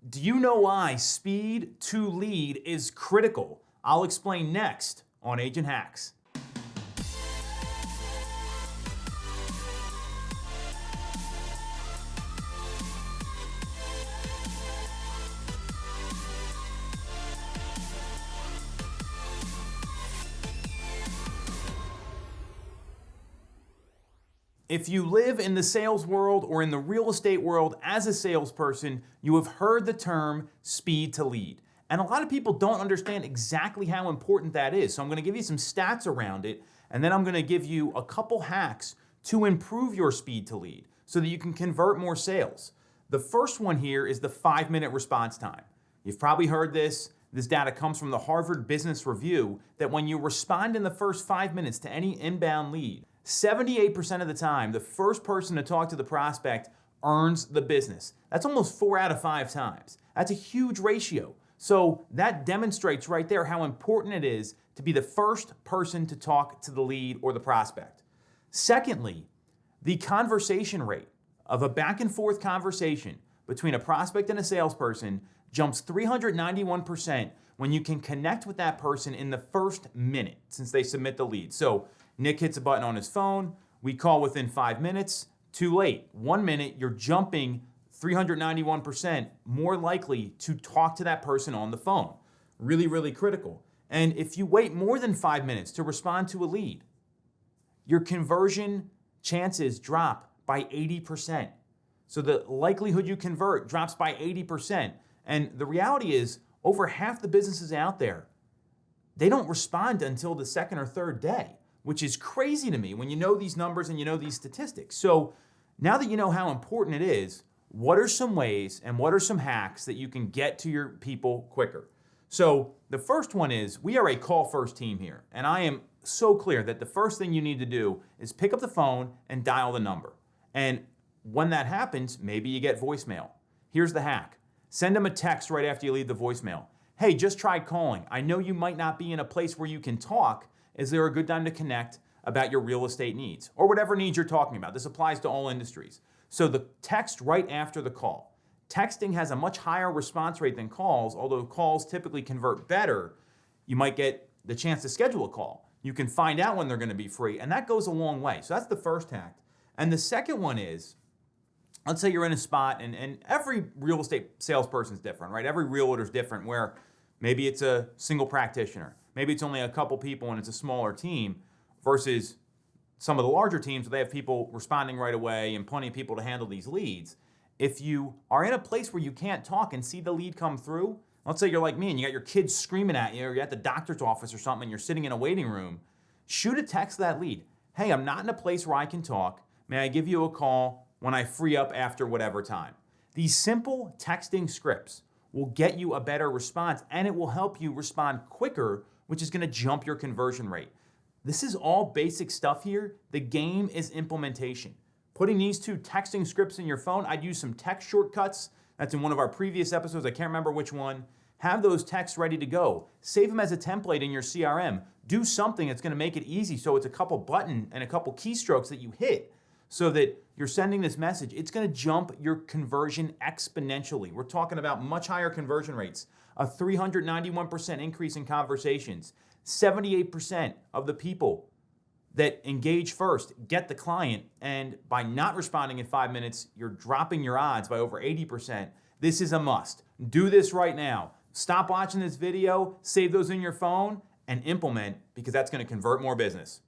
Do you know why speed to lead is critical? I'll explain next on Agent Hacks. If you live in the sales world or in the real estate world as a salesperson, you have heard the term speed to lead. And a lot of people don't understand exactly how important that is. So I'm going to give you some stats around it, and then I'm going to give you a couple hacks to improve your speed to lead so that you can convert more sales. The first one here is the 5-minute response time. You've probably heard this. This data comes from the Harvard Business Review that when you respond in the first 5 minutes to any inbound lead, 78% of the time, the first person to talk to the prospect earns the business. That's almost 4 out of 5 times. That's a huge ratio. So that demonstrates right there how important it is to be the first person to talk to the lead or the prospect. Secondly, the conversation rate of a back and forth conversation between a prospect and a salesperson jumps 391% when you can connect with that person in the first minute since they submit the lead. So Nick hits a button on his phone, we call within 5 minutes, too late. 1 minute, you're jumping 391% more likely to talk to that person on the phone. Really, really critical. And if you wait more than 5 minutes to respond to a lead, your conversion chances drop by 80%. So the likelihood you convert drops by 80%. And the reality is, over half the businesses out there, they don't respond until the second or third day, which is crazy to me when you know these numbers and you know these statistics. So now that you know how important it is, what are some ways and what are some hacks that you can get to your people quicker? So the first one is we are a call first team here. And I am so clear that the first thing you need to do is pick up the phone and dial the number. And when that happens, maybe you get voicemail. Here's the hack. Send them a text right after you leave the voicemail. Hey, just tried calling. I know you might not be in a place where you can talk. Is there a good time to connect about your real estate needs or whatever needs you're talking about? This applies to all industries. So the text right after the call. Texting has a much higher response rate than calls, although calls typically convert better. You might get the chance to schedule a call. You can find out when they're going to be free, and that goes a long way. So that's the first hack. And the second one is, let's say you're in a spot, and every real estate salesperson is different, right? Every realtor is different, where maybe it's a single practitioner. Maybe it's only a couple people and it's a smaller team versus some of the larger teams where they have people responding right away and plenty of people to handle these leads. If you are in a place where you can't talk and see the lead come through, let's say you're like me and you got your kids screaming at you or you're at the doctor's office or something and you're sitting in a waiting room, shoot a text to that lead. Hey, I'm not in a place where I can talk. May I give you a call when I free up after whatever time? These simple texting scripts will get you a better response and it will help you respond quicker, which is going to jump your conversion rate. This is all basic stuff here. The game is implementation. Putting these two texting scripts in your phone, I'd use some text shortcuts. That's in one of our previous episodes. I can't remember which one. Have those texts ready to go. Save them as a template in your CRM. Do something that's going to make it easy so it's a couple button and a couple keystrokes that you hit so that you're sending this message. It's going to jump your conversion exponentially. We're talking about much higher conversion rates, a 391% increase in conversations. 78% of the people that engage first get the client, and by not responding in 5 minutes, you're dropping your odds by over 80%. This is a must. Do this right now. Stop watching this video, save those in your phone, and implement, because that's going to convert more business.